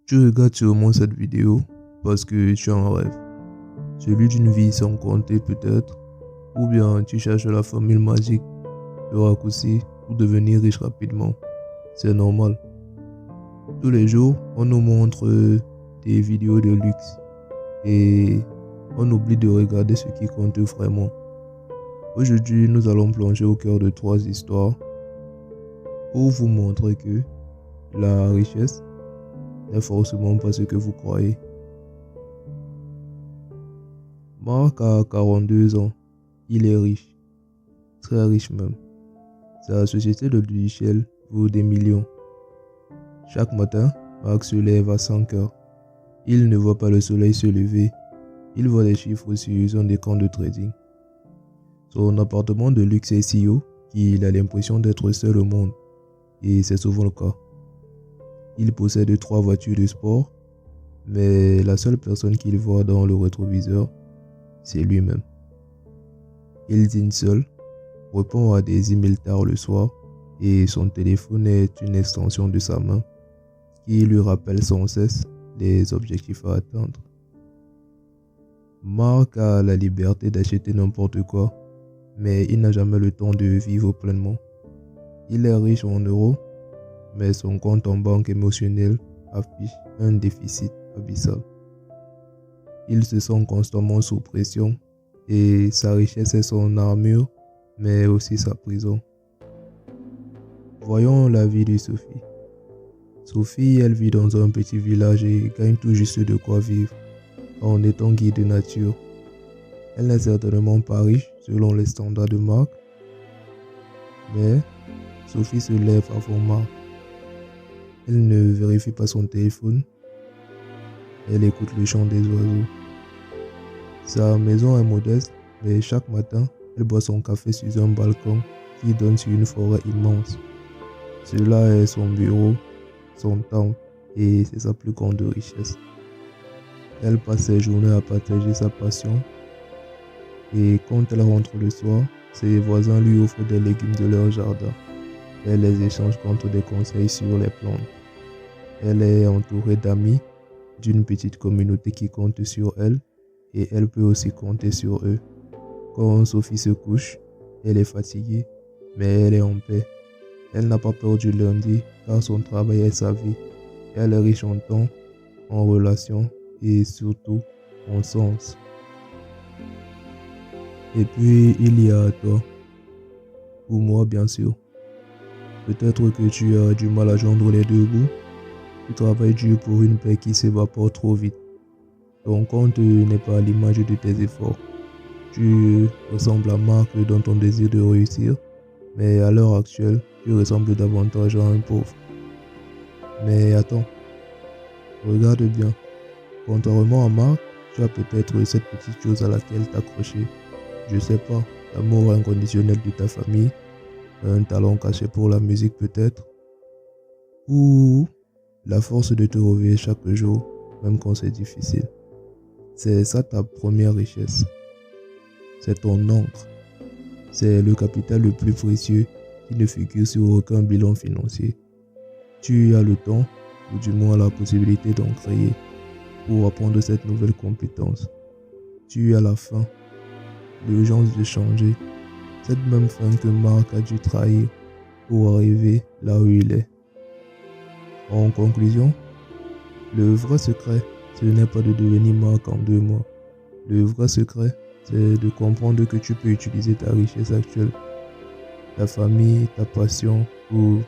Tu regardes sûrement cette vidéo parce que tu en rêves. Celui d'une vie sans compter peut-être, ou bien tu cherches la formule magique, le raccourci pour devenir riche rapidement. C'est normal. Tous les jours, on nous montre des vidéos de luxe et on oublie de regarder ce qui compte vraiment. Aujourd'hui, nous allons plonger au cœur de 3 histoires pour vous montrer que la richesse n'est forcément pas ce que vous croyez. Marc a 42 ans. Il est riche, très riche même. Sa société de logiciels vaut des millions. Chaque matin, Marc se lève à 5 heures. Il ne voit pas le soleil se lever. Il voit les chiffres sur son écran de trading. Son appartement de luxe est si haut qu'il a l'impression d'être seul au monde. Et c'est souvent le cas. Il possède 3 voitures de sport, mais la seule personne qu'il voit dans le rétroviseur, c'est lui-même. Il dîne seul, répond à des emails tard le soir et son téléphone est une extension de sa main qui lui rappelle sans cesse les objectifs à atteindre. Marc a la liberté d'acheter n'importe quoi, mais il n'a jamais le temps de vivre pleinement. Il est riche en euros, mais son compte en banque émotionnel affiche un déficit abyssal. Il se sent constamment sous pression et sa richesse est son armure, mais aussi sa prison. Voyons la vie de Sophie. Sophie, elle vit dans un petit village et gagne tout juste de quoi vivre en étant guide de nature. Elle n'est certainement pas riche selon les standards de Marc, mais Sophie se lève avant Marc. Elle ne vérifie pas son téléphone. Elle écoute le chant des oiseaux. Sa maison est modeste, mais chaque matin, elle boit son café sur un balcon qui donne sur une forêt immense. Cela est son bureau, son temple, et c'est sa plus grande richesse. Elle passe ses journées à partager sa passion, et quand elle rentre le soir, ses voisins lui offrent des légumes de leur jardin. Elle les échange contre des conseils sur les plantes. Elle est entourée d'amis, d'une petite communauté qui compte sur elle et elle peut aussi compter sur eux. Quand Sophie se couche, elle est fatiguée, mais elle est en paix. Elle n'a pas peur du lundi car son travail est sa vie. Elle est riche en temps, en relations et surtout en sens. Et puis il y a toi, ou moi bien sûr. Peut-être que tu as du mal à joindre les deux bouts. Tu travailles dur pour une paix qui s'évapore trop vite. Ton compte n'est pas à l'image de tes efforts. Tu ressembles à Marc dans ton désir de réussir, mais à l'heure actuelle, tu ressembles davantage à un pauvre. Mais attends, regarde bien. Contrairement à Marc, tu as peut-être cette petite chose à laquelle t'accrocher. Je sais pas, l'amour inconditionnel de ta famille, un talent caché pour la musique peut-être, ou la force de te réveiller chaque jour, même quand c'est difficile. C'est ça ta première richesse. C'est ton encre. C'est le capital le plus précieux qui ne figure sur aucun bilan financier. Tu as le temps, ou du moins la possibilité d'en créer, pour apprendre cette nouvelle compétence. Tu as la faim, l'urgence de changer, cette même faim que Marc a dû trahir pour arriver là où il est. En conclusion, le vrai secret, ce n'est pas de devenir Marc en 2 mois. Le vrai secret, c'est de comprendre que tu peux utiliser ta richesse actuelle, ta famille, ta passion ou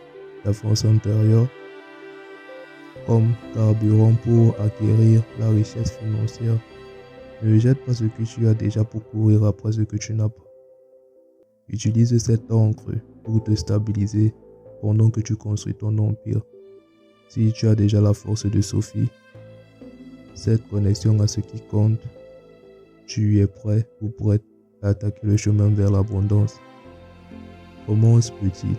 ta force intérieure comme carburant pour acquérir la richesse financière. Ne jette pas ce que tu as déjà pour courir après ce que tu n'as pas. Utilise cette encre pour te stabiliser pendant que tu construis ton empire. Si tu as déjà la force de Sophie, cette connexion à ce qui compte, tu es prêt ou prête à attaquer le chemin vers l'abondance. Commence petit.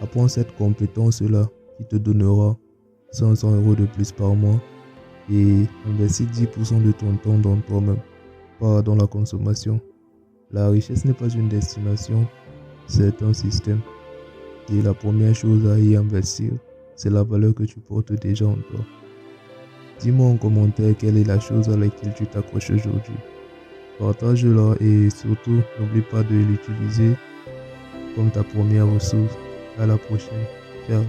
Apprends cette compétence-là qui te donnera 500 € de plus par mois et investis 10% de ton temps dans toi-même, pas dans la consommation. La richesse n'est pas une destination, c'est un système. Et la première chose à y investir, c'est la valeur que tu portes déjà en toi. Dis-moi en commentaire quelle est la chose à laquelle tu t'accroches aujourd'hui. Partage-la et surtout, n'oublie pas de l'utiliser comme ta première ressource. À la prochaine. Ciao.